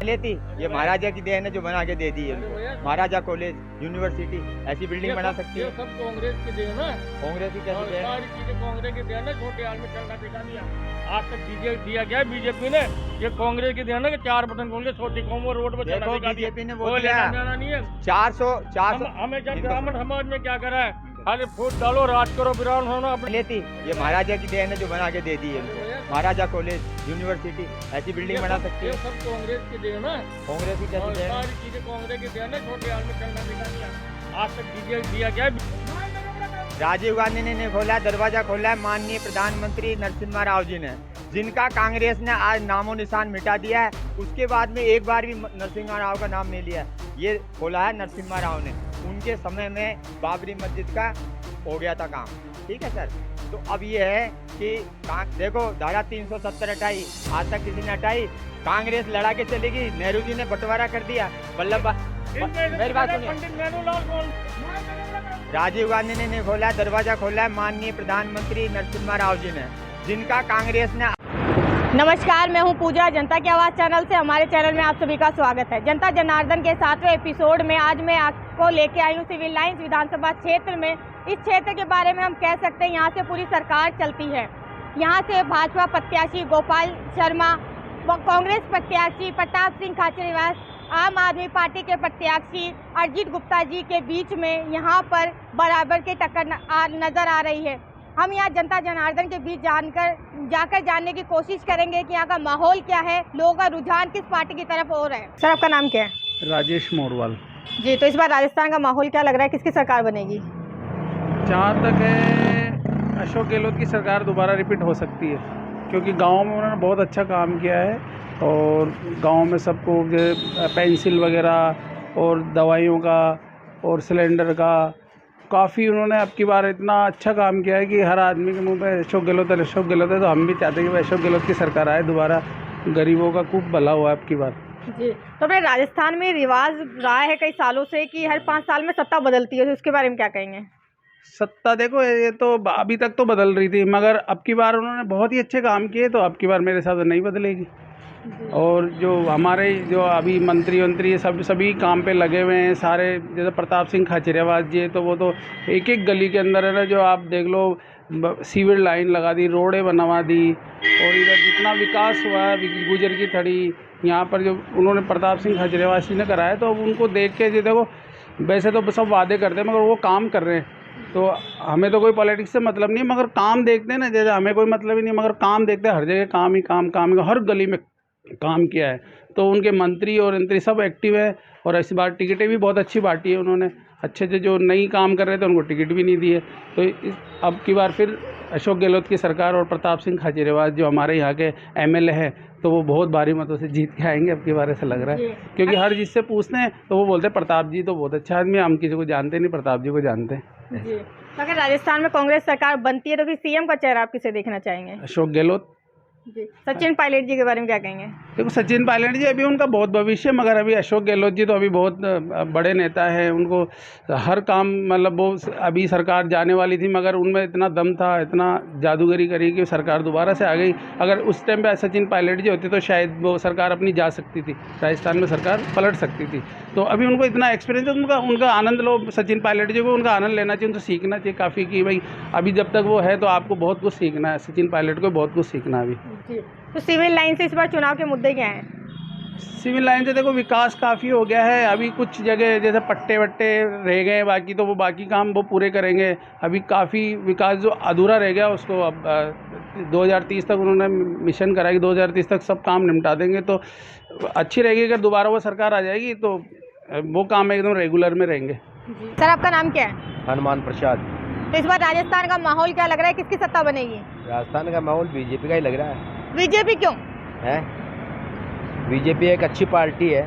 लेती ये महाराजा की देन है जो बना के दे दी है उनको। महाराजा कॉलेज, यूनिवर्सिटी ऐसी बिल्डिंग बना सकती है। सब कांग्रेस की देन है। कांग्रेस की कैसी देन? सारी चीजें कांग्रेस की देन है। छोटे हाल में चलना पिटा दिया, आज तक दिया गया बीजेपी ने। ये कांग्रेस की देन है कि 4 बटन खोल के छोटी कौम रोड पर चलना पिटा दिया। बीजेपी ने वो दिया नहीं है। 400 हमें जब ब्राह्मण समाज में क्या करा है, अरे फूट डालो, राज करो, ब्राह्मण होना लेती ये महाराजा की देन है जो बना के दे दी है उनको। महाराजा कॉलेज, यूनिवर्सिटी ऐसी बिल्डिंग बना सकती है। सब कांग्रेस की देन है। कांग्रेस की कैसी देन? सारी चीजें कांग्रेस की देन है। छोटे हाल में चलना पिटा दिया, आज तक दिया गया। राजीव गांधी ने खोला दरवाजा खोला है माननीय प्रधानमंत्री नरसिम्हा राव जी ने, जिनका कांग्रेस ने आज नामो निशान मिटा दिया है। उसके बाद में एक बार भी नरसिम्हा राव का नाम नहीं लिया। ये खोला है नरसिम्हा राव ने। उनके समय में बाबरी मस्जिद का हो गया था काम, ठीक है सर। तो अब ये है कि देखो धारा 370 हटाई, आज तक किसी ने हटाई। कांग्रेस लड़ा के चलेगी, नेहरू जी ने बंटवारा कर दिया। वल्लभ मेरी बात सुनिए, राजीव गांधी ने खोला दरवाजा खोला है माननीय प्रधानमंत्री नरसिम्हा राव जी ने, जिनका कांग्रेस ने। नमस्कार, मैं हूं पूजा, जनता की आवाज़ चैनल से। हमारे चैनल में आप सभी का स्वागत है। जनता जनार्दन के 7वें एपिसोड में आज मैं आपको लेके आई हूं सिविल लाइंस विधानसभा क्षेत्र में। इस क्षेत्र के बारे में हम कह सकते हैं यहाँ से पूरी सरकार चलती है। यहाँ से भाजपा प्रत्याशी गोपाल शर्मा, कांग्रेस प्रत्याशी प्रताप सिंह खाचरियावास, आम आदमी पार्टी के प्रत्याशी अरजीत गुप्ता जी के बीच में यहाँ पर बराबर की टक्कर नजर आ रही है। हम यहाँ जनता जनार्दन के बीच जाकर जानने की कोशिश करेंगे कि यहाँ का माहौल क्या है, लोगों का रुझान किस पार्टी की तरफ हो रहा है। सर, आपका नाम क्या है? राजेश मोरवाल जी। तो इस बार राजस्थान का माहौल क्या लग रहा है, किसकी सरकार बनेगी? जहाँ तक है अशोक गहलोत की सरकार दोबारा रिपीट हो सकती है, क्योंकि गांव में उन्होंने बहुत अच्छा काम किया है और गांव में सबको पेंसिल वगैरह और दवाइयों का और सिलेंडर का काफ़ी उन्होंने अब की बार इतना अच्छा काम किया है कि हर आदमी के मुंह पे अशोक गहलोत है। तो हम भी चाहते हैं कि अशोक गहलोत की सरकार आए दोबारा, गरीबों का खूब भला हुआ अब की बार। जी। तो अपने राजस्थान में रिवाज रहा है कई सालों से कि हर 5 साल में सत्ता बदलती है, तो उसके बारे में क्या कहेंगे? सत्ता देखो, ये तो अभी तक तो बदल रही थी, मगर अब की बार उन्होंने बहुत ही अच्छे काम किए, तो अब की बार मेरे हिसाब से नहीं बदलेगी। और जो हमारे जो अभी मंत्री ये सभी काम पे लगे हुए हैं सारे। जैसे प्रताप सिंह खाचरियावास जी है, तो वो तो एक एक गली के अंदर है ना, जो आप देख लो सीवर लाइन लगा दी, रोडें बनवा दी, और इधर जितना विकास हुआ है गुजर की थड़ी यहाँ पर जो उन्होंने प्रताप सिंह खाचरियावास जी ने कराया, तो अब उनको देख के देखो, वैसे तो सब वादे करते हैं मगर वो काम कर रहे हैं। तो हमें तो कोई पॉलिटिक्स से मतलब नहीं, मगर काम देखते हैं ना, जैसे हमें कोई मतलब ही नहीं, मगर काम देखते हैं। हर जगह काम ही काम हर गली में काम किया है। तो उनके मंत्री और मंत्री सब एक्टिव है, और इस बार टिकटें भी बहुत अच्छी बांटी है उन्होंने। अच्छे से जो नई काम कर रहे थे उनको टिकट भी नहीं दिए। तो अब की बार फिर अशोक गहलोत की सरकार और प्रताप सिंह खाचरियावास जो हमारे यहाँ के एमएलए हैं, तो वो बहुत भारी मतों से जीत के आएंगे अब की बार, ऐसा लग रहा है। क्योंकि हर जिससे पूछते हैं तो वो बोलते हैं प्रताप जी तो बहुत अच्छा आदमी है, हम किसी को जानते नहीं, प्रताप जी को जानते हैं। जी। तो अगर राजस्थान में कांग्रेस सरकार बनती है तो फिर सीएम का चेहरा आप किसे देखना चाहेंगे? अशोक गहलोत। जी। सचिन पायलट जी के बारे में क्या कहेंगे? देखो, सचिन पायलट जी अभी उनका बहुत भविष्य, मगर अभी अशोक गहलोत जी तो अभी बहुत बड़े नेता हैं। उनको हर काम, मतलब वो अभी सरकार जाने वाली थी मगर उनमें इतना दम था, इतना जादूगरी करी कि सरकार दोबारा से आ गई। अगर उस टाइम पे सचिन पायलट जी होते तो शायद वो सरकार अपनी जा सकती थी, राजस्थान में सरकार पलट सकती थी। तो अभी उनको इतना एक्सपीरियंस है, उनका आनंद लो। सचिन पायलट जी को उनका आनंद लेना चाहिए, उनसे सीखना चाहिए काफ़ी कि भाई अभी जब तक वो है तो आपको बहुत कुछ सीखना है। सचिन पायलट को बहुत कुछ सीखना है अभी। जी। तो सिविल लाइन से इस बार चुनाव के मुद्दे क्या हैं? सिविल लाइन से देखो, विकास काफ़ी हो गया है। अभी कुछ जगह जैसे पट्टे वट्टे रह गए, बाकी तो वो बाकी काम वो पूरे करेंगे। अभी काफ़ी विकास जो अधूरा रह गया उसको अब 2030 तक उन्होंने मिशन कराया कि 2030 तक सब काम निपटा देंगे, तो अच्छी रहेगी। अगर दोबारा वो सरकार आ जाएगी तो वो काम एकदम रेगुलर में रहेंगे। सर, आपका नाम क्या है? हनुमान प्रसाद। तो इस बार राजस्थान का माहौल क्या लग रहा है, किसकी सत्ता बनेगी? राजस्थान का माहौल बीजेपी का ही लग रहा है। बीजेपी क्यों है? बीजेपी एक अच्छी पार्टी है,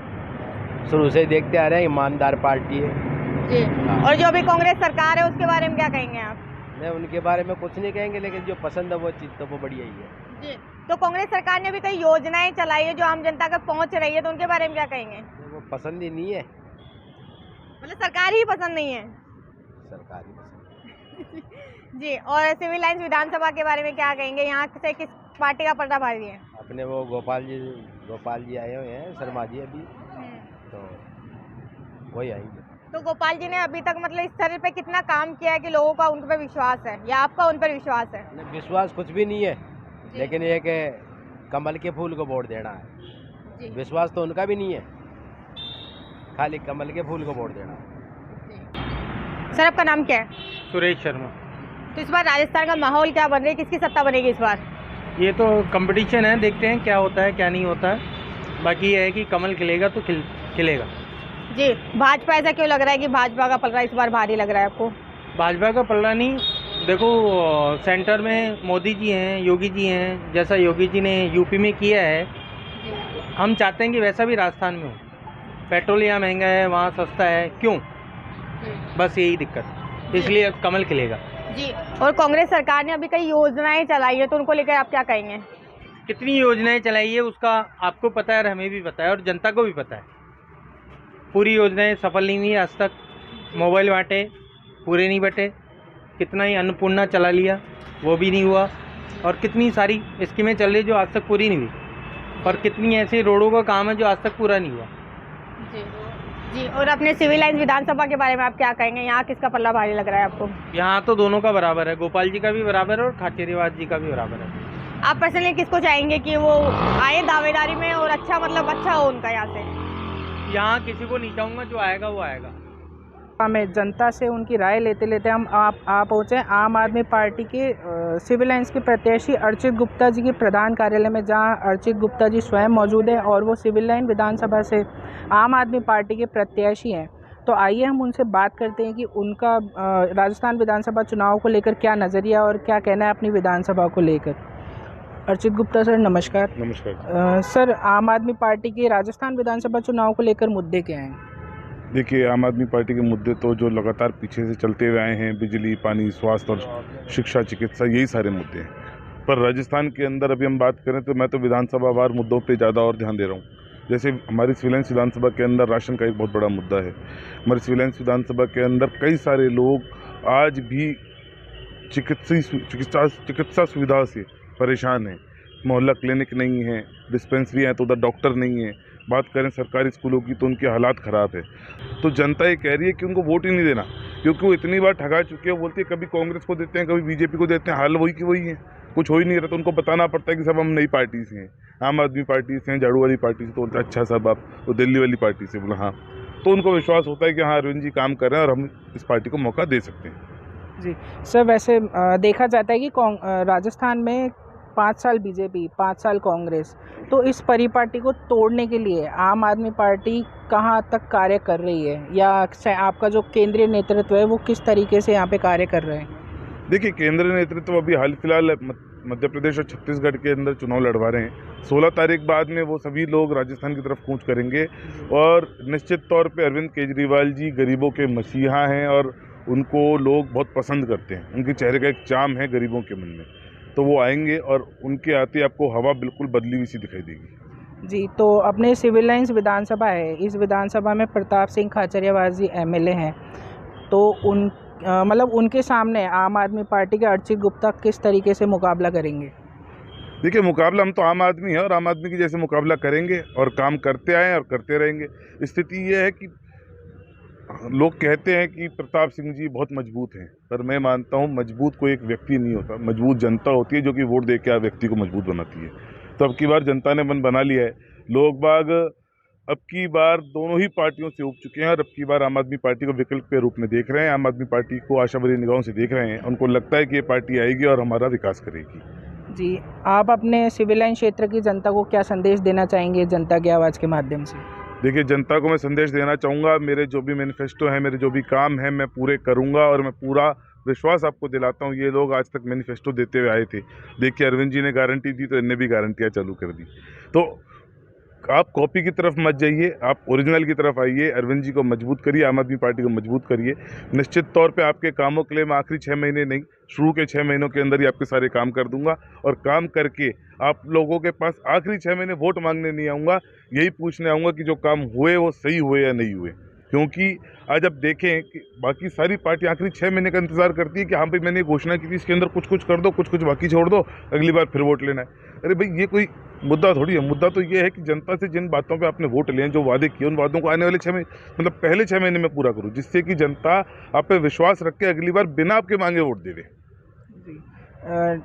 शुरू से ही देखते आ रहे हैं, ईमानदार पार्टी है जी। और जो अभी कांग्रेस सरकार है उसके बारे में क्या कहेंगे आप? नहीं, उनके बारे में कुछ नहीं कहेंगे, लेकिन जो पसंद है वो चीज़ तो वो बढ़िया ही है जी। तो कांग्रेस सरकार ने भी कई योजनाएं चलाई है जो आम जनता तक पहुंच रही है, तो उनके बारे में क्या कहेंगे? वो पसंद ही नहीं है, मतलब सरकार ही पसंद नहीं है। सरकार ही पसंद जी। और सिविल लाइंस विधानसभा के बारे में क्या कहेंगे, यहाँ से किस पार्टी का पर्दाभारी है? अब अपने वो गोपाल जी आए हुए हैं, शर्मा जी अभी, तो वही आएंगे। तो गोपाल जी ने अभी तक मतलब इस तरह पे कितना काम किया है कि लोगों का उन पर विश्वास है या आपका उन पर विश्वास है? नहीं, विश्वास कुछ भी नहीं है, लेकिन ये कि कमल के फूल को वोट देना है। जी। विश्वास तो उनका भी नहीं है, खाली कमल के फूल को वोट देना है। सर आपका नाम क्या है? सुरेश शर्मा। तो इस बार राजस्थान का माहौल क्या बन रही है, किसकी सत्ता बनेगी इस बार? ये तो कंपटीशन है, देखते हैं क्या होता है क्या नहीं होता है। बाकी ये है कि कमल खिलेगा तो खिलेगा। जी, भाजपा ऐसा क्यों लग रहा है कि भाजपा का पलड़ा इस बार भारी लग रहा है आपको? भाजपा का पलड़ा नहीं, देखो सेंटर में मोदी जी हैं, योगी जी हैं, जैसा योगी जी ने यूपी में किया है हम चाहते हैं कि वैसा भी राजस्थान में हो। पेट्रोल यहाँ महंगा है, वहाँ सस्ता है, क्यों? बस यही दिक्कत, इसलिए अब कमल खिलेगा। जी, और कांग्रेस सरकार ने अभी कई योजनाएं चलाई है, तो उनको लेकर आप क्या कहेंगे? कितनी योजनाएं चलाई है उसका आपको पता है और हमें भी पता है और जनता को भी पता है। पूरी योजनाएं सफल नहीं हुई आज तक। मोबाइल बांटे, पूरे नहीं बटे। कितना ही अन्नपूर्णा चला लिया, वो भी नहीं हुआ। और कितनी सारी स्कीमें चल रही जो आज तक पूरी नहीं हुई। और कितनी ऐसी रोडों का काम है जो आज तक पूरा नहीं हुआ। जी, और अपने सिविल लाइंस विधानसभा के बारे में आप क्या कहेंगे? यहाँ किसका पल्ला भारी लग रहा है आपको? यहाँ तो दोनों का बराबर है, गोपाल जी का भी बराबर है और खाचरियावास जी का भी बराबर है। आप पर्सनली किसको चाहेंगे कि वो आए दावेदारी में और अच्छा मतलब अच्छा हो उनका यहाँ से? यहाँ किसी को नहीं चाहूँगा, जो आएगा वो आएगा। हमें जनता से उनकी राय लेते लेते हम आप पहुँचे आम आदमी पार्टी के सिविल लाइंस के प्रत्याशी अर्चित गुप्ता जी के प्रधान कार्यालय में, जहां अर्चित गुप्ता जी स्वयं मौजूद हैं और वो सिविल लाइन विधानसभा से आम आदमी पार्टी के प्रत्याशी हैं। तो आइए हम उनसे बात करते हैं कि उनका राजस्थान विधानसभा चुनाव को लेकर क्या नज़रिया और क्या कहना है अपनी विधानसभा को लेकर। अर्चित गुप्ता सर नमस्कार। नमस्कार। सर, आम आदमी पार्टी के राजस्थान विधानसभा चुनाव को लेकर मुद्दे क्या हैं? देखिए, आम आदमी पार्टी के मुद्दे तो जो लगातार पीछे से चलते हुए आए हैं, बिजली, पानी, स्वास्थ्य और शिक्षा, चिकित्सा, यही सारे मुद्दे हैं। पर राजस्थान के अंदर अभी हम बात करें तो मैं तो विधानसभा वार मुद्दों पे ज़्यादा और ध्यान दे रहा हूँ। जैसे हमारी सिविल लाइंस विधानसभा के अंदर राशन का एक बहुत बड़ा मुद्दा है। हमारी सिविल लाइंस विधानसभा के अंदर कई सारे लोग आज भी चिकित्सा सुविधा से परेशान हैं। मोहल्ला क्लिनिक नहीं है, डिस्पेंसरी है तो उधर डॉक्टर नहीं है। बात करें सरकारी स्कूलों की तो उनके हालात ख़राब है। तो जनता ये कह रही है कि उनको वोट ही नहीं देना, क्योंकि वो इतनी बार ठगा चुके हैं। बोलती है कभी कांग्रेस को देते हैं, कभी बीजेपी को देते हैं, हाल वही की वही है, कुछ हो ही नहीं रहा। तो उनको बताना पड़ता है कि सब हम नई पार्टी से हैं, आम आदमी पार्टी से हैं, झाड़ू वाली पार्टी से। तो बोलते अच्छा सब आप तो दिल्ली वाली पार्टी से। बोला हाँ, तो उनको विश्वास होता है कि हाँ अरविंद जी काम कर रहे हैं और हम इस पार्टी को मौका दे सकते हैं। जी सर, वैसे देखा जाता है कि राजस्थान में 5 साल बीजेपी, 5 साल कांग्रेस, तो इस परिपाटी को तोड़ने के लिए आम आदमी पार्टी कहाँ तक कार्य कर रही है, या आपका जो केंद्रीय नेतृत्व है वो किस तरीके से यहाँ पे कार्य कर रहे हैं? देखिए, केंद्रीय नेतृत्व अभी हाल फिलहाल मध्य प्रदेश और छत्तीसगढ़ के अंदर चुनाव लड़वा रहे हैं। 16 तारीख बाद में वो सभी लोग राजस्थान की तरफ कूच करेंगे और निश्चित तौर पे अरविंद केजरीवाल जी गरीबों के मसीहा हैं और उनको लोग बहुत पसंद करते हैं। उनके चेहरे का एक चाम है गरीबों के मन में, तो वो आएंगे और उनके आते आपको हवा बिल्कुल बदली हुई सी दिखाई देगी। जी, तो अपने सिविल लाइंस विधानसभा है, इस विधानसभा में प्रताप सिंह खाचरियावास जी एमएलए हैं, तो मतलब उनके सामने आम आदमी पार्टी के अर्चित गुप्ता किस तरीके से मुकाबला करेंगे? देखिए, मुकाबला हम तो आम आदमी है और आम आदमी की जैसे मुकाबला करेंगे और काम करते आए और करते रहेंगे। स्थिति ये है कि लोग कहते हैं कि प्रताप सिंह जी बहुत मजबूत हैं, पर मैं मानता हूँ मजबूत कोई एक व्यक्ति नहीं होता, मजबूत जनता होती है जो कि वोट दे के व्यक्ति को मजबूत बनाती है। तो अब की बार जनता ने मन बना लिया है। लोग बाग अब की बार दोनों ही पार्टियों से उब चुके हैं और अब की बार आम आदमी पार्टी को विकल्प के रूप में देख रहे हैं। आम आदमी पार्टी को आशाभरी निगाहों से देख रहे हैं। उनको लगता है कि ये पार्टी आएगी और हमारा विकास करेगी। जी, आप अपने सिविल लाइन क्षेत्र की जनता को क्या संदेश देना चाहेंगे जनता की आवाज़ के माध्यम से? देखिए, जनता को मैं संदेश देना चाहूँगा, मेरे जो भी मैनिफेस्टो है, मेरे जो भी काम है, मैं पूरे करूँगा और मैं पूरा विश्वास आपको दिलाता हूँ। ये लोग आज तक मैनिफेस्टो देते हुए आए थे, देखिए अरविंद जी ने गारंटी दी तो इन्हें भी गारंटियाँ चालू कर दी। तो आप कॉपी की तरफ मत जाइए, आप ओरिजिनल की तरफ आइए। अरविंद जी को मजबूत करिए, आम आदमी पार्टी को मजबूत करिए। निश्चित तौर पे आपके कामों के लिए मैं आखिरी 6 महीने नहीं, शुरू के 6 महीनों के अंदर ही आपके सारे काम कर दूंगा और काम करके आप लोगों के पास आखिरी 6 महीने वोट मांगने नहीं आऊँगा, यही पूछने आऊँगा कि जो काम हुए वो सही हुए या नहीं हुए। क्योंकि आज अब देखें कि बाकी सारी पार्टी आखिरी 6 महीने का इंतजार करती है कि हाँ भाई मैंने घोषणा की थी इसके अंदर कुछ कुछ कर दो, कुछ कुछ बाकी छोड़ दो, अगली बार फिर वोट लेना है। अरे भाई ये कोई मुद्दा थोड़ी है। मुद्दा तो ये है कि जनता से जिन बातों पे आपने वोट लिए, जो वादे किए, उन वादों को आने वाले 6 महीने मतलब पहले 6 महीने में पूरा करो, जिससे कि जनता आप पे विश्वास रख के अगली बार बिना आपके मांगे वोट दे दे।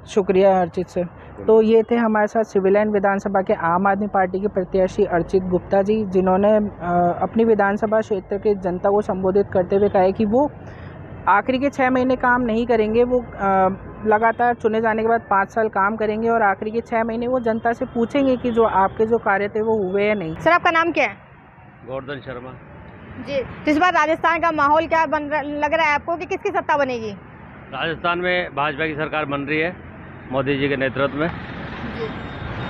शुक्रिया अर्चित सर। तो ये थे हमारे साथ सिविलाइन विधानसभा के आम आदमी पार्टी के प्रत्याशी अर्चित गुप्ता जी, जिन्होंने अपनी विधानसभा क्षेत्र के जनता को संबोधित करते हुए कहा है कि वो आखिरी के 6 महीने काम नहीं करेंगे, वो लगातार चुने जाने के बाद 5 साल काम करेंगे और आखिरी के 6 महीने वो जनता से पूछेंगे कि जो आपके जो कार्य थे वो हुए या नहीं। सर आपका नाम क्या है? गोवर्धन शर्मा। जी, तो इस बार राजस्थान का माहौल क्या लग रहा है आपको कि किसकी सत्ता बनेगी? राजस्थान में भाजपा की सरकार बन रही है मोदी जी के नेतृत्व में।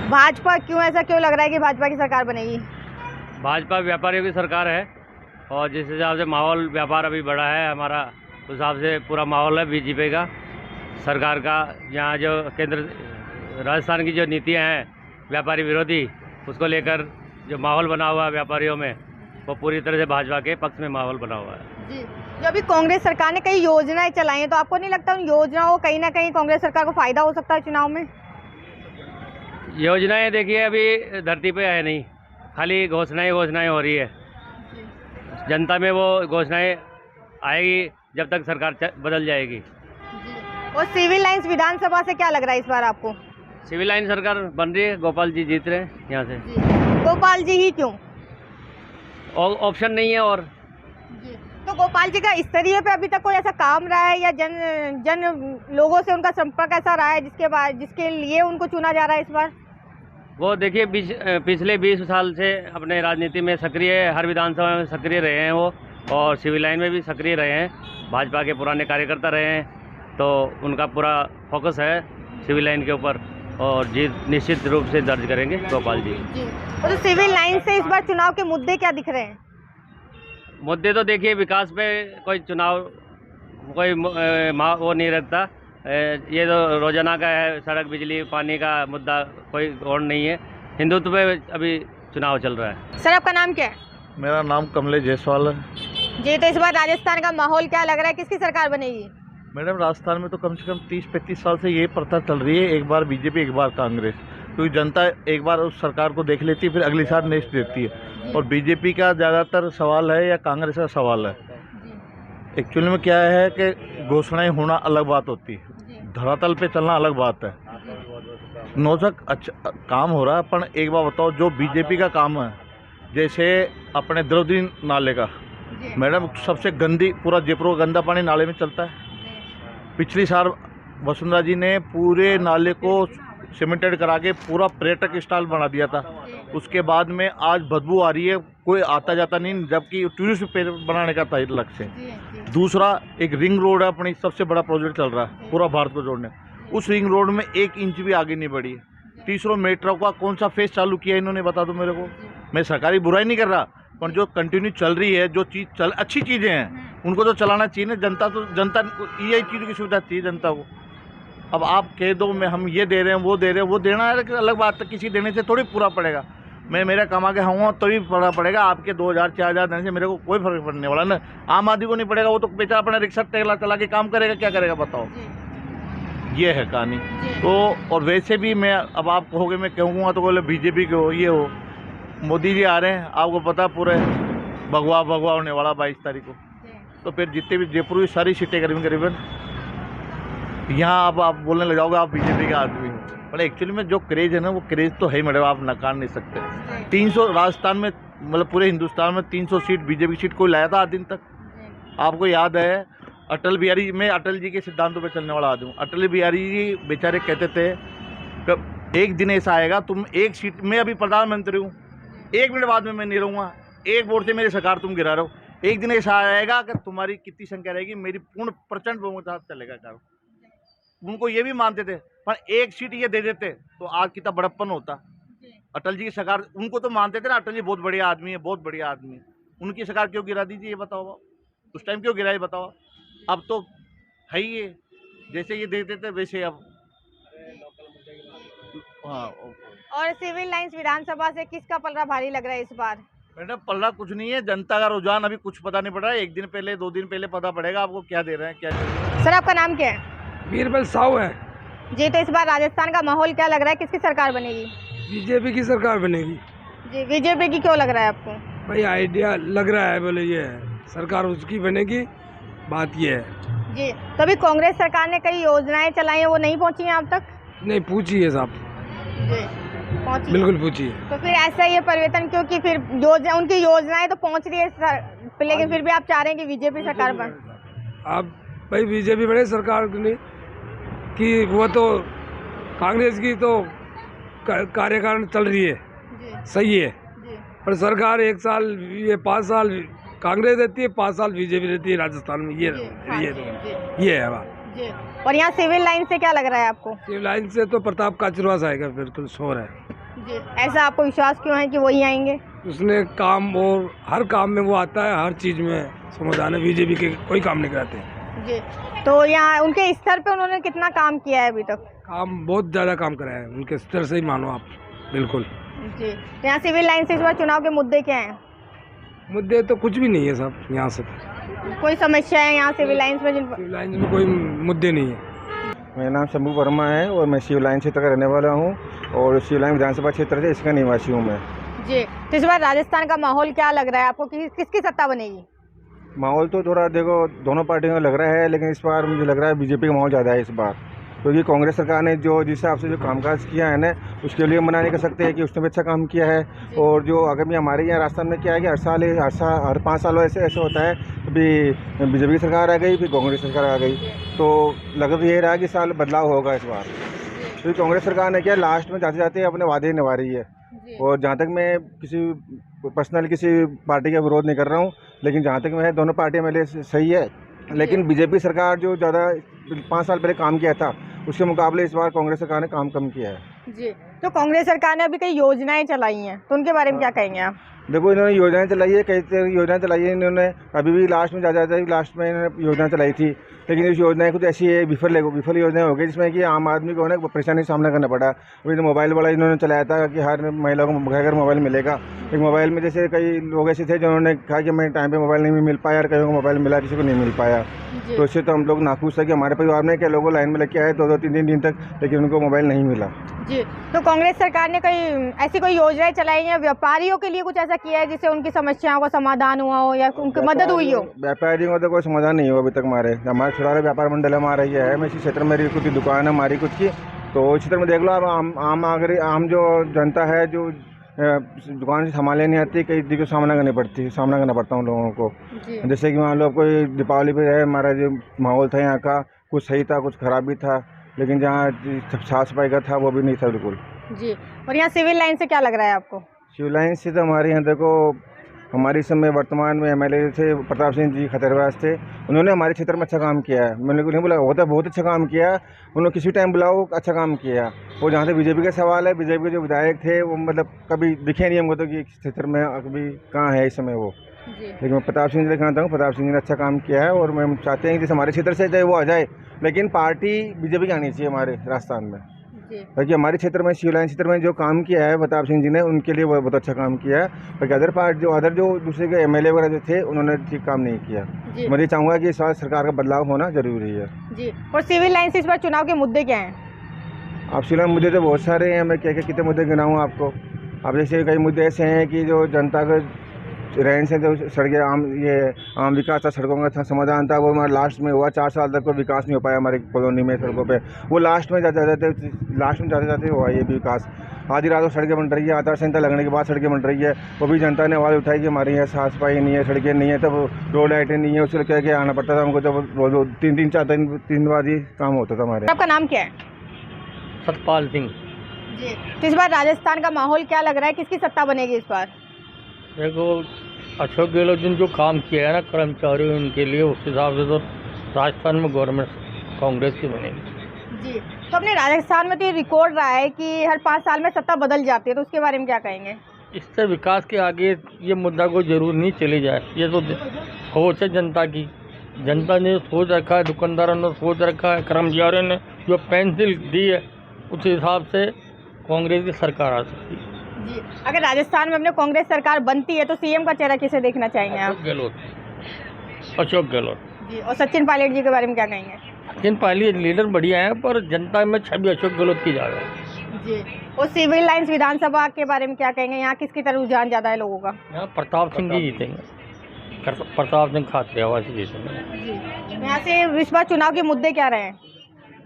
भाजपा क्यों, ऐसा क्यों लग रहा है कि भाजपा की सरकार बनेगी? भाजपा व्यापारियों की सरकार है और जिस हिसाब से माहौल व्यापार अभी बढ़ा है हमारा, उस हिसाब से पूरा माहौल है बीजेपी का सरकार का। यहाँ जो केंद्र राजस्थान की जो नीतियाँ हैं व्यापारी विरोधी, उसको लेकर जो माहौल बना हुआ है व्यापारियों में, वो पूरी तरह से भाजपा के पक्ष में माहौल बना हुआ है। जी, जो अभी कांग्रेस सरकार ने कई योजनाएं चलाई हैं, तो आपको नहीं लगता उन योजनाओं को कहीं ना कहीं कांग्रेस सरकार को फायदा हो सकता है चुनाव में? योजनाएं देखिए अभी धरती पे है नहीं, खाली घोषणाएं हो रही है। जनता में वो घोषणाएं आएगी जब तक सरकार बदल जाएगी। और सिविल लाइंस विधानसभा से क्या लग रहा है इस बार आपको? सिविल लाइन सरकार बन रही है, गोपाल जी जीत रहे हैं यहाँ से। गोपाल जी ही क्यों? ऑप्शन नहीं है और। तो गोपाल जी का स्तरीय पे अभी तक कोई ऐसा काम रहा है या जन लोगों से उनका संपर्क ऐसा रहा है जिसके लिए उनको चुना जा रहा है इस बार? वो देखिए पिछले 20 साल से अपने राजनीति में सक्रिय, हर विधानसभा में सक्रिय रहे हैं वो, और सिविल लाइन में भी सक्रिय रहे हैं, भाजपा के पुराने कार्यकर्ता रहे हैं, तो उनका पूरा फोकस है सिविल लाइन के ऊपर और जीत निश्चित रूप से दर्ज करेंगे गोपाल जी। तो सिविल लाइन से इस बार चुनाव के मुद्दे क्या दिख रहे हैं? मुद्दे तो देखिए विकास पे कोई चुनाव कोई वो नहीं रखता। ये तो रोजाना का है, सड़क बिजली पानी का मुद्दा कोई और नहीं है। हिंदुत्व पे अभी चुनाव चल रहा है। सर आपका नाम क्या है? मेरा नाम कमलेश जायसवाल है। जी, तो इस बार राजस्थान का माहौल क्या लग रहा है, किसकी सरकार बनेगी? मैडम राजस्थान में तो कम से कम 30-35 साल से ये प्रथा चल रही है, एक बार बीजेपी एक बार कांग्रेस, क्योंकि जनता एक बार उस सरकार को देख लेती है फिर अगली साल नेक्स्ट देती है। और बीजेपी का ज़्यादातर सवाल है या कांग्रेस का सवाल है। एक्चुअली में क्या है कि घोषणाएं होना अलग बात होती है, धरातल पे चलना अलग बात है। नौजक अच्छा काम हो रहा है, पर एक बार बताओ जो बीजेपी का काम है, जैसे अपने द्रौपदी नाले का, मैडम सबसे गंदी, पूरा जयपुर का गंदा पानी नाले में चलता है। पिछली साल वसुंधरा जी ने पूरे नाले को सीमेंटेड करा के पूरा पर्यटक स्टाइल बना दिया था। उसके बाद में आज बदबू आ रही है, कोई आता जाता नहीं, जबकि टूरिस्ट बनाने का था लक्ष्य। दूसरा एक रिंग रोड है, अपनी सबसे बड़ा प्रोजेक्ट चल रहा है पूरा भारत को जोड़ने, उस रिंग रोड में 1 इंच भी आगे नहीं बढ़ी है। तीसरा मेट्रो का कौन सा फेज चालू किया इन्होंने, बता दो मेरे को। मैं सरकारी बुराई नहीं कर रहा, पर जो कंटिन्यू चल रही है, जो चीज़ अच्छी चीज़ें हैं उनको तो चलाना चाहिए ना। जनता यही चीज़ की सुविधा चाहिए जनता को। अब आप कह दो मैं हम ये दे रहे हैं वो दे रहे हैं, वो देना है अलग बात है, किसी देने से थोड़ी पूरा पड़ेगा। मैं मेरा कमा के खाऊंगा तभी पूरा पड़ेगा, आपके 2000-4000 देने से मेरे को कोई फर्क पड़ने वाला ना। आम आदमी को नहीं पड़ेगा, वो तो बेचारा अपना रिक्शा टेला चला के काम करेगा, क्या करेगा बताओ। ये है कहानी। तो और वैसे भी मैं अब आप कहोगे मैं कहूँगा तो बोले बीजेपी के हो ये हो, मोदी जी आ रहे हैं, आपको पता पूरे भगवा होने वाला 22 तारीख को। तो फिर जितने भी जयपुर की सारी सीटें करीबन यहाँ अब आप बोलने लग जाओगे आप बीजेपी के आदमी हो, पर एक्चुअली में जो क्रेज़ है ना वो क्रेज़ तो है मैडम, आप नकार नहीं सकते। 300 राजस्थान में मतलब पूरे हिंदुस्तान में 300 सीट बीजेपी सीट कोई लाया था आज दिन तक? आपको याद है अटल बिहारी, मैं अटल जी के सिद्धांतों पर चलने वाला आदमी हूँ। अटल बिहारी जी बेचारे कहते थे कि एक दिन ऐसा आएगा तुम एक सीट, मैं अभी प्रधानमंत्री हूँ, 1 मिनट बाद में मैं नहीं रहूँगा, एक वोट से मेरी सरकार तुम गिरा रहे हो, एक दिन ऐसा आएगा कि तुम्हारी कितनी संख्या रहेगी, मेरी पूर्ण प्रचंड बहुमत के साथ चलेगा कार्य। उनको ये भी मानते थे, पर एक सीट ये दे देते तो आज कितना बड़प्पन होता। अटल जी की सरकार उनको तो मानते थे ना, अटल जी बहुत बढ़िया आदमी है, बहुत बढ़िया आदमी है, उनकी सरकार क्यों गिरा दीजिए ये बताओ, उस टाइम क्यों गिराई बताओ। अब तो है ही ये, जैसे ये देते थे वैसे अब। हाँ। और सिविल लाइंस विधानसभा से किसका पलड़ा भारी लग रहा है इस बार? मैडम पल्ला कुछ नहीं है, जनता का रुझान अभी कुछ पता नहीं पड़ रहा है। एक दिन पहले 2 दिन पहले पता पड़ेगा आपको क्या दे रहे हैं क्या नहीं। सर आपका नाम क्या है? बीरबल साहू है। जी, तो इस बार राजस्थान का माहौल क्या लग रहा है, किसकी सरकार बनेगी? बीजेपी की सरकार बनेगी। जी, बीजेपी की क्यों लग रहा है आपको? भाई आइडिया लग रहा है, बोले ये सरकार उसकी बनेगी, बात ये है। जी, तो अभी कांग्रेस सरकार ने कई योजनाएं चलाई हैं, वो नहीं पहुंची हैं आप तक? नहीं पूछिए साहब, जी, पहुंची। बिल्कुल पूछिए। तो फिर ऐसा ये परिवर्तन क्यों कि फिर उनकी योजनाएं तो पहुंच रही है लेकिन फिर भी आप चाह रहे हैं कि बीजेपी सरकार बने? आप भाई बीजेपी बने सरकार नहीं कि वो तो कांग्रेस की तो कार्यकारण चल रही है, सही है, पर सरकार 1 साल ये 5 साल कांग्रेस रहती है, 5 साल बीजेपी रहती है राजस्थान में। ये है बात। जी, और यहाँ सिविल लाइन से क्या लग रहा है आपको? सिविल लाइन से तो प्रताप काचरवास आएगा, बिल्कुल श्योर है। जी, ऐसा आपको विश्वास क्यों है कि वही आएंगे? उसने काम और हर काम में वो आता है, हर चीज़ में समाधान है। बीजेपी के कोई काम नहीं कराते। जी, तो यहाँ उनके स्तर पे उन्होंने कितना काम किया है अभी तक? काम बहुत ज़्यादा काम कराया है, उनके स्तर से ही मानो आप, बिल्कुल। जी, तो यहाँ सिविल लाइन से इस बार चुनाव के मुद्दे क्या हैं? मुद्दे तो कुछ भी नहीं है साहब, यहाँ से कोई समस्या है यहाँ सिविल लाइन्स में? सिविल लाइन में कोई मुद्दे नहीं है। मेरा नाम शंभू वर्मा है और मैं शिव लाइन क्षेत्र का रहने वाला हूँ और शिव लाइन विधानसभा क्षेत्र से इसका निवासी हूँ मैं। जी, तो इस बार राजस्थान का माहौल क्या लग रहा है आपको कि किसकी सत्ता बनेगी? माहौल तो थोड़ा देखो दोनों पार्टियों का लग रहा है, लेकिन इस बार मुझे लग रहा है बीजेपी का माहौल ज़्यादा है इस बार, क्योंकि कांग्रेस सरकार ने जो जिस हिसाब से जो कामकाज किया है ना, उसके लिए मना नहीं कर सकते हैं कि उसने भी अच्छा काम किया है। और जो आगामी हमारे यहाँ राजस्थान में क्या है कि हर 5 साल ऐसे होता है, कभी बीजेपी की सरकार आ गई, फिर कांग्रेस सरकार आ गई, तो लग तो ये रहा कि साल बदलाव होगा इस बार। क्योंकि कांग्रेस सरकार ने क्या लास्ट में जाते जाते अपने वादे निभा रही है। और जहाँ तक मैं किसी पार्टी का विरोध नहीं कर रहा हूँ, लेकिन जहाँ तक मैं दोनों पार्टियाँ मेरे लिए सही है, लेकिन बीजेपी सरकार जो ज़्यादा 5 साल पहले काम किया था उसके मुकाबले इस बार कांग्रेस सरकार ने काम कम किया है। जी, तो कांग्रेस सरकार ने अभी कई योजनाएं चलाई हैं, तो उनके बारे में क्या कहेंगे आप? देखो इन्होंने योजनाएं चलाई है, कई तरह की योजनाएं चलाई है इन्होंने। अभी भी लास्ट में लास्ट में इन्होंने योजना चलाई थी, लेकिन इस योजनाएं कुछ ऐसी है विफल योजनाएं हो गई, जिसमें कि आम आदमी को ना परेशानी का सामना करना पड़ा। अभी तो मोबाइल वाला इन्होंने चलाया था कि हर महिला को घर मोबाइल मिलेगा। एक मोबाइल में जैसे कई लोग ऐसे थे जिन्होंने कहा कि मैं टाइम पे मोबाइल नहीं मिल पाया, और कईयों को मोबाइल मिला, किसी को नहीं मिल पाया। तो इससे तो हम लोग नाखुश है कि हमारे परिवार में क्या लोगों लाइन में लेके आए 2-3 दिन तक, लेकिन उनको मोबाइल नहीं मिला। जी, तो कांग्रेस सरकार ने ऐसी कोई योजनाएं चलाई हैं व्यापारियों के लिए, कुछ ऐसा किया है जिससे उनकी समस्याओं का समाधान हुआ हो या उनकी मदद हुई हो? व्यापारियों का तो कोई समाधान नहीं हुआ अभी तक। हमारे छोटा व्यापार मंडल हमारा ये है, मैं इसी क्षेत्र में मेरी खुद की दुकान है हमारी खुद की, तो इस क्षेत्र में देख लो आप आम जो जनता है जो दुकान से संभालने नहीं आती, कई दिक्कतों सामना करना पड़ता हूँ लोगों को। जैसे कि मान लो कोई दीपावली पे है, हमारा जो माहौल था यहाँ का कुछ सही था, कुछ खराब भी था, लेकिन जहाँ साफ सफाई का था वो भी नहीं था बिल्कुल। जी, और यहाँ सिविल लाइन से क्या लग रहा है आपको? सिविल लाइन से तो हमारे यहाँ देखो, हमारे समय वर्तमान में MLA थे प्रताप सिंह जी खतरवास थे, उन्होंने हमारे क्षेत्र में अच्छा काम किया है। मैंने नहीं बोला होता बहुत अच्छा काम किया, उन्होंने किसी टाइम बुलाओ अच्छा काम किया। और जहाँ से बीजेपी का सवाल है, बीजेपी के जो विधायक थे वो मतलब कभी दिखे नहीं हमको तो कि क्षेत्र में अभी कहाँ है इस समय वो। लेकिन मैं प्रताप सिंह जी देखना चाहता हूँ, प्रताप सिंह जी ने अच्छा काम किया है और मैं चाहते हैं कि जैसे हमारे क्षेत्र से चाहे वो आ जाए, लेकिन पार्टी बीजेपी की आनी चाहिए हमारे राजस्थान में। क्योंकि हमारे क्षेत्र में शिव लाइन क्षेत्र में जो काम किया है प्रताप सिंह जी ने, उनके लिए वो बहुत अच्छा काम किया है। बाकी अदर जो दूसरे के MLA वगैरह जो थे उन्होंने ठीक काम नहीं किया। मैं ये चाहूँगा कि इस बार सरकार का बदलाव होना जरूरी है। जी, और सिविल लाइन से इस बार चुनाव के मुद्दे क्या हैं? आप सिविल मुद्दे तो बहुत सारे हैं, मैं क्या कितने मुद्दे गिनाऊँ आपको। अब जैसे कई मुद्दे ऐसे हैं कि जो जनता का रहन से जो सड़कें आम विकास था, सड़कों का समाधान था, वो हमारा लास्ट में हुआ। 4 साल तक कोई विकास नहीं हो पाया हमारे कॉलोनी में सड़कों पे, वो लास्ट में जाते जाते हुआ ये भी विकास। आधी रात को सड़कें बन रही है, आचार संहिता लगने के बाद सड़कें बन रही है, वो भी जनता ने आवाज़ उठाई कि हमारे यहाँ साफ सफाई नहीं है, सड़कें नहीं है, तब रोड लाइटें नहीं है, उससे कह के आना पड़ता था हमको। जब 3 बाद ही काम होता था हमारे। आपका नाम क्या है? सतपाल सिंह। जी, तो इस बार राजस्थान का माहौल क्या लग रहा है, किसकी सत्ता बनेगी इस बार? देखो अशोक गहलोत ने जो काम किया है ना कर्मचारियों उनके लिए, उस हिसाब से तो राजस्थान में गवर्नमेंट कांग्रेस की बनेगी। जी, तो अपने राजस्थान में तो ये रिकॉर्ड रहा है कि हर 5 साल में सत्ता बदल जाती है, तो उसके बारे में क्या कहेंगे? इससे विकास के आगे ये मुद्दा को जरूर नहीं चली जाए, ये तो सोच है जनता की। जनता ने सोच रखा है, दुकानदारों ने सोच रखा है, कर्मचारियों ने जो पेंसिल दी है, उस हिसाब से कांग्रेस की सरकार आ सकती है। जी, अगर राजस्थान में अपने कांग्रेस सरकार बनती है तो सीएम का चेहरा किसे देखना चाहेंगे आप? अशोक गहलोत। जी, और सचिन पायलट जी के बारे में क्या कहेंगे? सचिन पायलट लीडर बढ़िया है, पर जनता में छवि अशोक गहलोत की ज़्यादा है। जी, और सिविल लाइंस विधानसभा के बारे में क्या कहेंगे? यहाँ किसकी तरफ रुझान ज़्यादा है लोगों का? यहाँ प्रताप सिंह जी जीतेंगे, प्रताप सिंह खातरियावास जीतेंगे। यहाँ से इस बार चुनाव के मुद्दे क्या रहे हैं?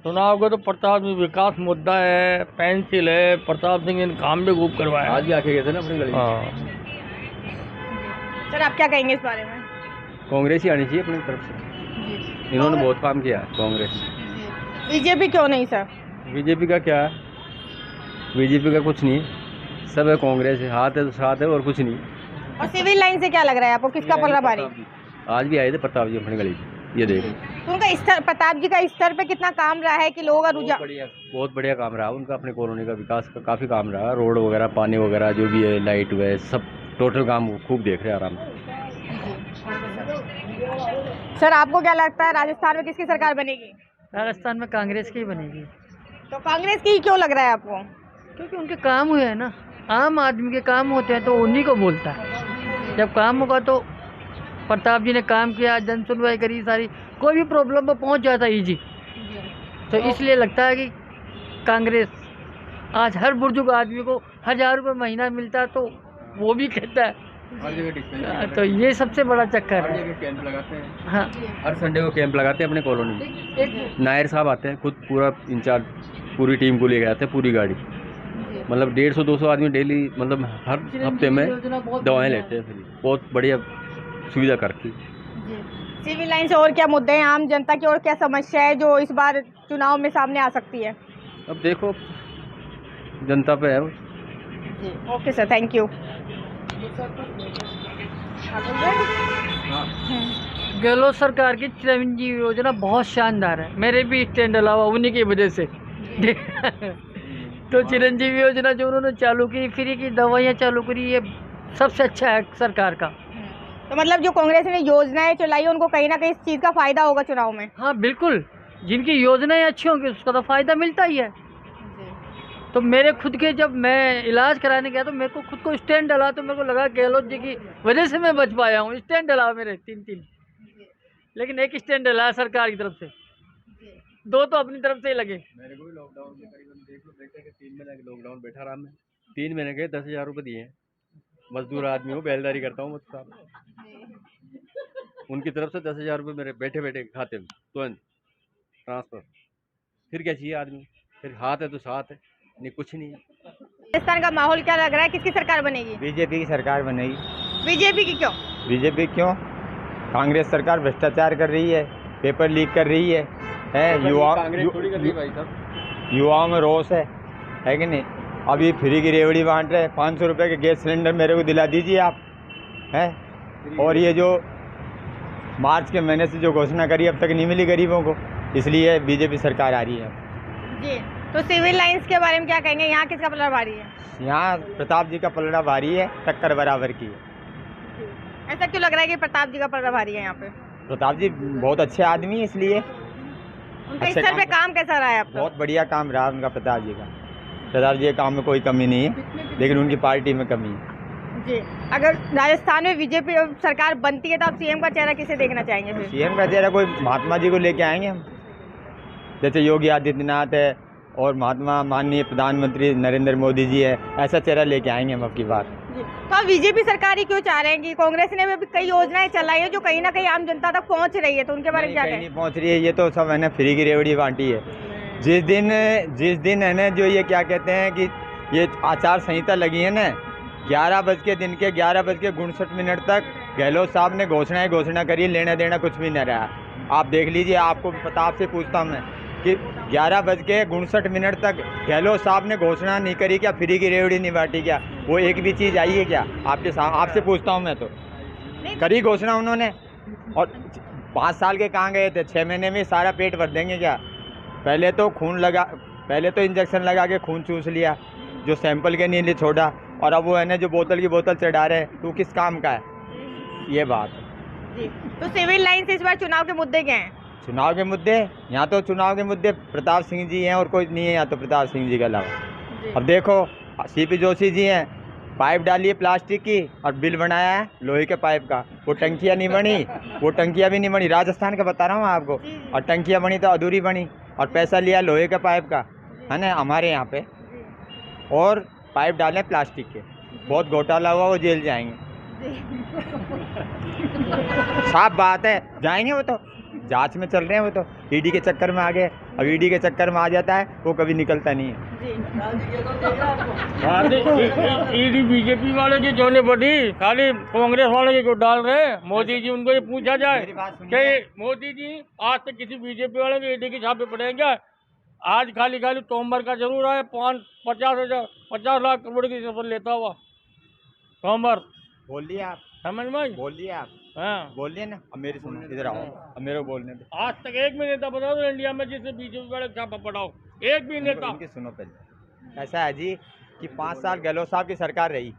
चुनाव का तो प्रताप सिंह विकास मुद्दा है, पेंसिल है, प्रताप सिंह ने काम भी खूब करवाया। आज भी आके गए थे ना अपनी गली में। हाँ, सर आप क्या कहेंगे इस बारे में? कांग्रेस ही आनी चाहिए अपनी तरफ से, इन्होंने बहुत काम किया है कांग्रेस। बीजेपी क्यों नहीं सर? बीजेपी का क्या है, बीजेपी का कुछ नहीं, सब है कांग्रेस है, हाथ है तो साथ है और कुछ नहीं। और सिविल लाइन से क्या लग रहा है आपको, किसका पलड़ा भारी? आज भी आए थे प्रताप जी अपनी गली में, ये देखो। तो उनका स्तर, प्रताप जी का स्तर पे कितना काम रहा है कि लोगों का रुझान? बहुत बढ़िया काम रहा उनका, अपने कॉलोनी का विकास का काफ़ी काम रहा, रोड वगैरह, पानी वगैरह जो भी है, लाइट वगैरह, सब टोटल काम खूब देख रहे हैं आराम से। सर आपको क्या लगता है राजस्थान में किसकी सरकार बनेगी? राजस्थान में कांग्रेस की ही बनेगी, तो कांग्रेस की ही क्यों लग रहा है आपको? क्योंकि उनके काम हुए हैं ना, आम आदमी के काम होते हैं तो उन्हीं को बोलता है। जब काम होगा तो प्रताप जी ने काम किया, जन सुनवाई करी सारी, कोई भी प्रॉब्लम पर पहुंच जाता इजी, तो इसलिए लगता है कि कांग्रेस। आज हर बुजुर्ग आदमी को 1000 रुपये महीना मिलता है तो वो भी कहता है, तो ये सबसे बड़ा चक्कर है। कैंप लगाते हैं, हाँ, हर संडे को कैंप लगाते हैं अपने कॉलोनी में। नायर साहब आते हैं खुद, पूरा इंचार्ज, पूरी टीम को लेके आते हैं, पूरी गाड़ी, मतलब 150-200 आदमी डेली, मतलब हर हफ्ते में दवाएं लेते हैं फ्री, बहुत बढ़िया सुविधा करती। सिविल लाइन से और क्या मुद्दे हैं, आम जनता की और क्या समस्या है जो इस बार चुनाव में सामने आ सकती है? अब देखो जनता पे है। Okay sir, thank you. Gehlot सरकार की चिरंजीवी योजना बहुत शानदार है, मेरे भी स्टैंड अलावा उन्हीं की वजह से। तो चिरंजीवी योजना जो उन्होंने चालू की, फ्री की दवाइयाँ चालू करी, ये सबसे अच्छा है सरकार का। तो मतलब जो कांग्रेस ने योजनाएं चलाई उनको कहीं ना कहीं इस चीज़ का फायदा होगा चुनाव में? हाँ बिल्कुल, जिनकी योजनाएं अच्छी होंगी उसका तो फायदा मिलता ही है। तो मेरे खुद के, जब मैं इलाज कराने गया तो मेरे को खुद को स्टैंड डला, तो मेरे को लगा गहलोत जी की वजह से मैं बच पाया हूँ। स्टैंड डला मेरे 3-3, लेकिन एक स्टैंड डला सरकार की तरफ से, 2 तो अपनी तरफ से ही लगे। मेरे को भी लॉकडाउन में करीबन देख लो बेटे के 3 महीने के लॉकडाउन बैठा रहा मैं, 3 महीने के 10,000 रुपये दिए हैं। मजदूर आदमी हूँ, बैलदारी करता हूँ मुझसे, उनकी तरफ से 10,000 रुपये मेरे बैठे बैठे खाते में तुरंत ट्रांसफर। फिर क्या चाहिए आदमी, फिर हाथ है तो साथ है, नहीं कुछ नहीं है। राजस्थान का माहौल क्या लग रहा है, किसकी सरकार बनेगी? बीजेपी की सरकार बनेगी। बीजेपी की क्यों? बीजेपी क्यों? कांग्रेस सरकार भ्रष्टाचार कर रही है, पेपर लीक कर रही है, युवाओं में रोष है कि नहीं? अभी फ्री की रेवड़ी बांट रहे हैं, 500 रुपये के गैस सिलेंडर मेरे को दिला दीजिए आप, हैं? और ये जो मार्च के महीने से जो घोषणा करी अब तक नहीं मिली गरीबों को, इसलिए बीजेपी सरकार आ रही है जी। तो सिविल लाइंस के बारे में क्या कहेंगे, यहाँ किसका पलड़ा भारी है? यहाँ प्रताप जी का पलड़ा भारी है, टक्कर बराबर की है। ऐसा क्यों लग रहा है कि प्रताप जी का पलड़ा भारी है यहाँ पे? प्रताप जी बहुत अच्छे आदमी है, इसलिए उनका स्तर पे काम कैसा रहा है आपका? बहुत बढ़िया काम रहा उनका, प्रताप जी का। प्रताप जी के काम में कोई कमी नहीं है, लेकिन उनकी पार्टी में कमी है जी। अगर राजस्थान में बीजेपी सरकार बनती है तो आप सीएम का चेहरा किसे देखना चाहेंगे फिर? सीएम का चेहरा कोई महात्मा जी को लेके आएंगे हम, जैसे योगी आदित्यनाथ है और महात्मा माननीय प्रधानमंत्री नरेंद्र मोदी जी है, ऐसा चेहरा लेके आएंगे हम अब की बार। तो आप बीजेपी सरकार ही क्यों चाह रहे हैं? कि कांग्रेस ने भी कई योजनाएं चलाई है जो कहीं ना कहीं आम जनता तक पहुंच रही है, तो उनके बारे में क्या कहें? नहीं पहुंच रही है, ये तो सब है ना फ्री की रेवड़ी बांटी है। जिस दिन है ना, जो ये क्या कहते हैं कि ये आचार संहिता लगी है ना, 11:59 तक गहलोत साहब ने घोषणा करी, लेना देना कुछ भी नहीं रहा। आप देख लीजिए, आपको भी पता, आपसे पूछता हूँ मैं कि 11:59 तक गहलोत साहब ने घोषणा नहीं करी क्या, फ्री की रेवड़ी नहीं बांटी क्या? वो एक भी चीज़ आई है क्या? आपसे पूछता हूँ मैं, तो करी घोषणा उन्होंने, और 5 साल के कहाँ गए थे? 6 महीने में सारा पेट भर देंगे क्या? पहले तो इंजेक्शन लगा के खून चूस लिया, जो सैंपल के नहीं छोड़ा, और अब वो है ना जो बोतल की बोतल चढ़ा रहे हैं, तो किस काम का है? ये बात है जी। तो सिविल लाइन से इस बार चुनाव के मुद्दे क्या हैं? चुनाव के मुद्दे, यहाँ तो चुनाव के मुद्दे प्रताप सिंह जी हैं और कोई नहीं है यहाँ तो, प्रताप सिंह जी के अलावा। अब देखो, सीपी जोशी जी हैं, पाइप डाली है प्लास्टिक की और बिल बनाया है लोहे के पाइप का। वो टंकियाँ नहीं बनी, वो टंकियाँ भी नहीं बनी, राजस्थान का बता रहा हूँ आपको। और टंकियाँ बनी तो अधूरी बनी, और पैसा लिया लोहे के पाइप का, है ना, हमारे यहाँ पे। और पाइप डाले प्लास्टिक के, बहुत घोटाला हुआ, वो जेल जाएंगे। साफ बात है, जाएंगे वो तो, जांच में चल रहे हैं वो तो, ईडी के चक्कर में आ गए। अब ईडी के चक्कर में आ जाता है वो कभी निकलता नहीं है। ईडी बीजेपी वाले की जो नहीं बढ़ी, खाली कांग्रेस वाले के को डाल रहे हैं। मोदी जी उनको ये पूछा जाए कि मोदी जी आज तक किसी बीजेपी वाले के ईडी के छापे पड़ेंगे? आज खाली खाली तोमर का जरूर है 50 लाख करोड़ की रिश्वत लेता हुआ तोमर। बोलिए आप, समझ में बोलिए आप, हाँ बोलिए ना। अब मेरी सुनो, इधर आओ, अब मेरे को बोलने दो। आज तक एक भी नेता बताओ तो इंडिया में जिससे बीजेपी वाले छापा पड़ाओ, एक भी नेता। इनकी सुनो पहले। ऐसा है जी कि 5 साल गहलोत साहब की सरकार रही,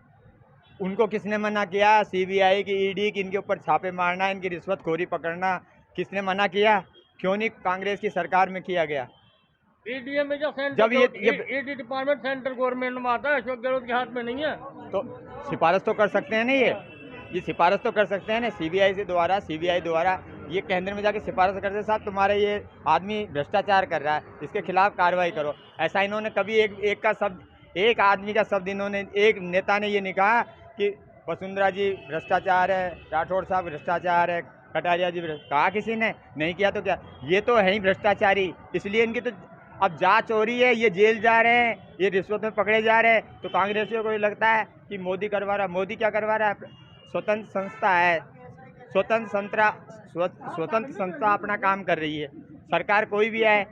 उनको किसने मना किया? सीबीआई की, ईडी की, इनके ऊपर छापे मारना, इनकी रिश्वतखोरी पकड़ना किसने मना किया? क्यों नहीं कांग्रेस की सरकार में किया गया? ईडी में जब ये ईडी डिपार्टमेंट सेंट्रल गवर्नमेंट में आता है, अशोक गहलोत के हाथ में नहीं है। तो सिफारिश तो कर सकते हैं ना, ये सिफारिश तो कर सकते हैं ना सीबीआई द्वारा ये केंद्र में जाके सिफारिश करते, साहब तुम्हारा ये आदमी भ्रष्टाचार कर रहा है, इसके खिलाफ कार्रवाई करो। ऐसा इन्होंने कभी एक आदमी का शब्द इन्होंने, एक नेता ने ये नहीं कहा कि वसुंधरा जी भ्रष्टाचार है, राठौड़ साहब भ्रष्टाचार है, कटारिया जी कहा किसी ने? नहीं किया तो क्या? ये तो है ही भ्रष्टाचारी, इसलिए इनकी तो अब जांच हो रही है, ये जेल जा रहे हैं, ये रिश्वत में पकड़े जा रहे हैं। तो कांग्रेसियों को ये लगता है कि मोदी करवा रहा है। मोदी क्या करवा रहा है? स्वतंत्र संस्था है, स्वतंत्र संस्था अपना काम कर रही है। सरकार कोई भी आए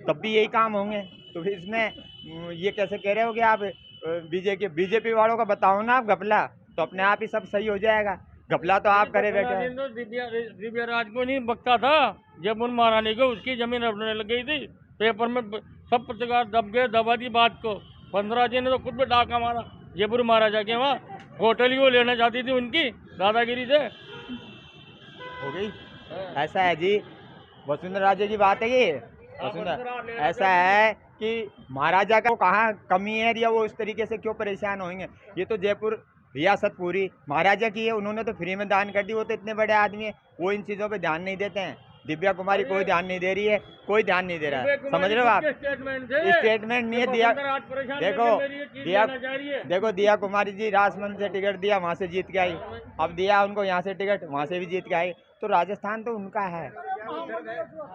तब भी यही काम होंगे। तो फिर इसमें ये कैसे कह रहे हो कि आप बीजेपी वालों का बताओ ना आप घपला, तो अपने आप ही सब सही हो जाएगा। घपला तो आप करे बैठे। दिव्या राज को नहीं बकता था जब उन महारानी को उसकी जमीन रखने लग गई थी, पेपर में सब पत्रकार दबा दी बात को। 15 जी ने तो खुद भी डाका मारा जयपुर महाराजा के वहाँ, होटल ही वो लेना चाहती थी उनकी दादागिरी से। हो गई। ऐसा है जी, वसुंधरा राजे की बात है ये। वसुंधरा ऐसा है कि महाराजा का कहाँ कमी है या वो इस तरीके से क्यों परेशान होंगे? ये तो जयपुर रियासत पूरी महाराजा की है, उन्होंने तो फ्री में दान कर दी। वो तो इतने बड़े आदमी है, वो इन चीज़ों पे ध्यान नहीं देते हैं। दिव्या कुमारी कोई ध्यान नहीं दे रही है, कोई ध्यान नहीं दे रहा है। समझ रहे हो आप? स्टेटमेंट नहीं है दिया। देखो दिया कुमारी जी राजमंद से टिकट दिया, वहाँ से जीत के आई। अब दिया उनको यहाँ से टिकट, वहाँ से भी जीत के आई। तो राजस्थान तो उनका है,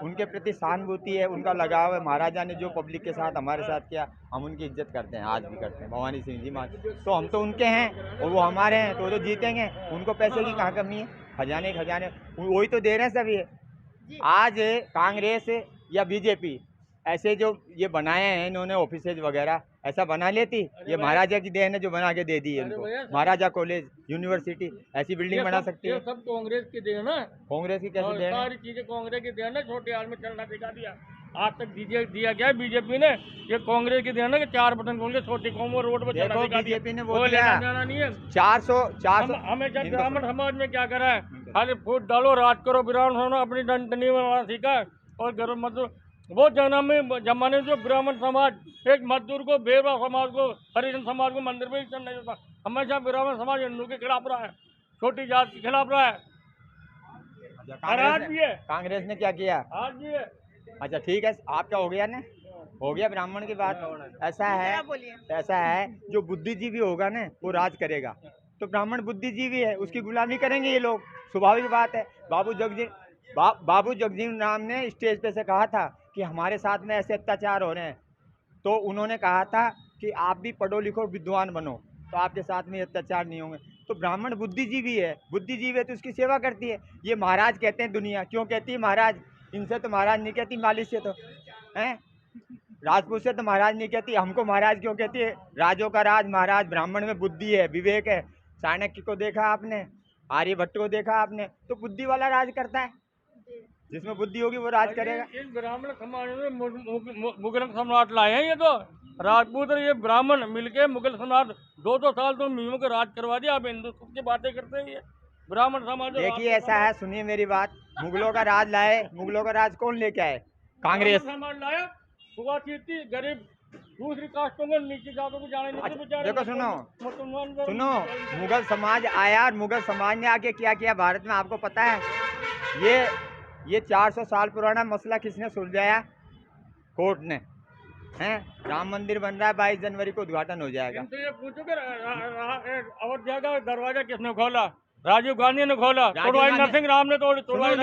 उनके प्रति सहानुभूति है, उनका लगाव है। महाराजा ने जो पब्लिक के साथ हमारे साथ किया, हम उनकी इज्जत करते हैं, आज भी करते हैं। भवानी सिंह जी तो हम तो उनके हैं और वो हमारे हैं, तो वो तो जीतेंगे। उनको पैसे की कहाँ कमी है? खजाने वही तो दे रहे हैं सभी। आज कांग्रेस या बीजेपी ऐसे जो ये बनाए हैं इन्होंने ऑफिसेज वगैरह, ऐसा बना लेती। ये महाराजा की देन है जो बना के दे दी है इनको। महाराजा कॉलेज, यूनिवर्सिटी, ऐसी बिल्डिंग बना सकती है। सब कांग्रेस की देन है। कांग्रेस की कैसे देन? सारी चीजें कांग्रेस की देन है। छोटे हाल में चलना दिखा दिया, आज तक दिया गया बीजेपी ने। ये कांग्रेस की देन है कि 4 बटन खोल के छोटी कौम रोड पर चलना दिखा दिया। बीजेपी ने वो लेना नहीं है। 400 हमें ब्राह्मण समाज में क्या करा है? खाली फूट डालो, राज करो, ब्राह्मण होना अपनी डंडनी बनाना सीखा है। और गर्व मतलब वो जमाने जो ब्राह्मण समाज एक मजदूर को, बेवा समाज को, हरिजन समाज को मंदिर में ही चलने देता। हमेशा ब्राह्मण समाज हिंदू के खिलाफ रहा है, छोटी जात के खिलाफ रहा है। आज भी है। कांग्रेस ने क्या किया? आज भी है। अच्छा ठीक है, आपका हो गया ना, हो गया ब्राह्मण की बात। ऐसा है जो बुद्धिजीवी होगा ना वो राज करेगा। तो ब्राह्मण बुद्धिजीवी है, उसकी गुलामी करेंगे ये लोग, स्वाभाविक बात है। बाबू जगजीवन राम ने स्टेज पे से कहा था कि हमारे साथ में ऐसे अत्याचार हो रहे हैं, तो उन्होंने कहा था कि आप भी पढ़ो लिखो विद्वान बनो तो आपके साथ में अत्याचार नहीं होंगे। तो ब्राह्मण बुद्धिजीवी है तो उसकी सेवा करती है। ये महाराज कहते हैं दुनिया, क्यों कहती है महाराज? इनसे तो महाराज नहीं कहती, मालिक से तो हैं, राजपूत से तो महाराज नहीं कहती। हमको महाराज क्यों कहती है? राजों का राज महाराज। ब्राह्मण में बुद्धि है, विवेक है। चाणक्य को देखा आपने, आर्यभट्ट को देखा आपने, तो बुद्धि वाला राज करता है। जिसमें बुद्धि होगी वो राज करेगा। इस ब्राह्मण समाज में मुगल सम्राट लाए हैं। ये तो राजपूत और ये ब्राह्मण मिलके मुगल सम्राट 200 साल तो मुस्लिमों को राज करवा दिया। आप हिंदुत्व की बातें करते हैं। ये ब्राह्मण समाज देखिए ऐसा है, सुनिए मेरी बात। मुगलों का राज लाए, मुगलों का राज कौन लेके आए? कांग्रेस समाज लाया। हुआ थी गरीब दूसरी कास्टों में नीचे जातों को जाने नहीं देते। देखो सुनो, मुगल समाज आया और मुगल समाज ने आके क्या किया भारत में आपको पता है? ये 400 साल पुराना मसला किसने सुलझाया? कोर्ट ने। हैं, राम मंदिर बन रहा है, 22 जनवरी को उद्घाटन हो जाएगा। तो ये पूछो कि अयोध्या का दरवाजा किसने खोला? राजीव गांधी ने खोला। तोड़वाई नरसिंह राव ने तोड़वाई।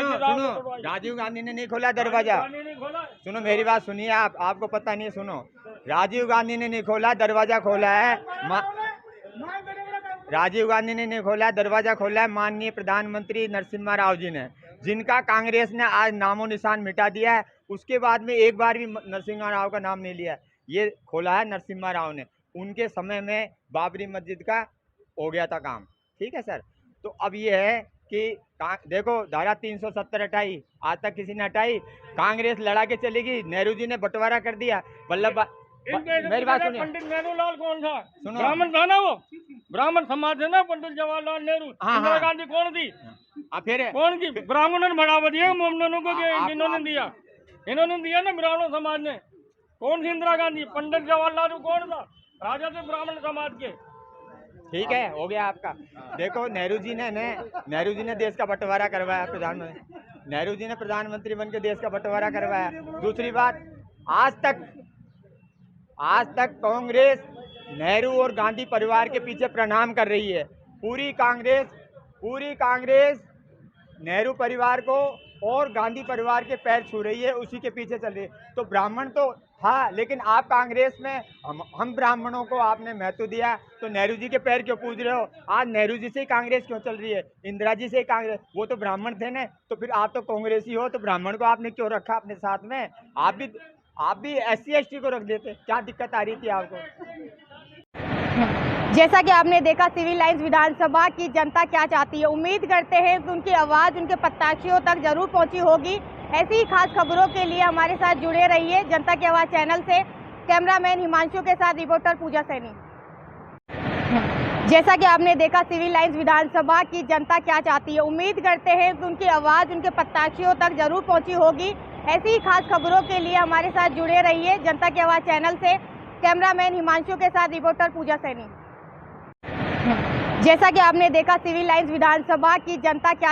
राजीव गांधी ने नहीं खोला दरवाजा। सुनो मेरी बात सुनिए, आपको पता नहीं है, सुनो। राजीव गांधी ने नहीं खोला, दरवाजा खोला है राजीव गांधी ने नहीं खोला, दरवाजा खोला है माननीय प्रधानमंत्री नरसिम्हा राव जी ने, जिनका कांग्रेस ने आज नामो निशान मिटा दिया है। उसके बाद में एक बार भी नरसिम्हा राव का नाम नहीं लिया। ये खोला है नरसिम्हा राव ने। उनके समय में बाबरी मस्जिद का हो गया था काम, ठीक है सर। तो अब ये है कि देखो धारा 370 हटाई, आज तक किसी ने हटाई? कांग्रेस लड़ा के चलेगी। नेहरू जी ने बंटवारा कर दिया। मेरी बात सुनिए। पंडित नेहरू कौन था? सुनो, ब्राह्मण था ना, वो ब्राह्मण समाज है ना। पंडित जवाहरलाल नेहरू। इंदिरा गांधी कौन थी? फिर कौन की? ब्राह्मणों ने बढ़ावा दिया मोमनों को, इन्होंने दिया, इन्होंने दिया ना ब्राह्मण समाज ने। कौन सी इंदिरा गांधी? पंडित जवाहरलाल नेहरू कौन था? राजा थे ब्राह्मण समाज के। ठीक है, हो गया आपका। देखो नेहरू जी ने देश का बंटवारा करवाया। प्रधानमंत्री नेहरू जी ने प्रधानमंत्री बन के देश का बंटवारा करवाया। दूसरी बात, आज तक कांग्रेस नेहरू और गांधी परिवार के पीछे प्रणाम कर रही है। पूरी कांग्रेस नेहरू परिवार को और गांधी परिवार के पैर छू रही है, उसी के पीछे चल रही है। तो ब्राह्मण तो था, लेकिन आप कांग्रेस में हम ब्राह्मणों को आपने महत्व दिया, तो नेहरू जी के पैर क्यों पूज रहे हो? आज नेहरू जी से ही कांग्रेस क्यों चल रही है? इंदिरा जी से ही कांग्रेस। वो तो ब्राह्मण थे ना, तो फिर आप तो कांग्रेसी हो, तो ब्राह्मण को आपने क्यों रखा अपने साथ में? आप भी SC ST को रख देते, क्या दिक्कत आ रही थी आपको? जैसा कि आपने देखा सिविल लाइंस विधानसभा की जनता क्या चाहती है। उम्मीद करते हैं कि उनकी आवाज़ उनके प्रत्याशियों तक जरूर पहुंची होगी। ऐसी ही खास खबरों के लिए हमारे साथ जुड़े रहिए जनता की आवाज़ चैनल से। कैमरामैन हिमांशु के साथ रिपोर्टर पूजा सैनी। जैसा कि आपने देखा सिविल लाइंस विधानसभा की जनता क्या चाहती है। उम्मीद करते हैं कि उनकी आवाज़ उनके प्रत्याशियों तक जरूर पहुंची होगी। ऐसी ही खास खबरों के लिए हमारे साथ जुड़े रहिए जनता की आवाज़ चैनल से। कैमरामैन हिमांशु के साथ रिपोर्टर पूजा सैनी। जैसा कि आपने देखा सिविल लाइंस विधानसभा की जनता क्या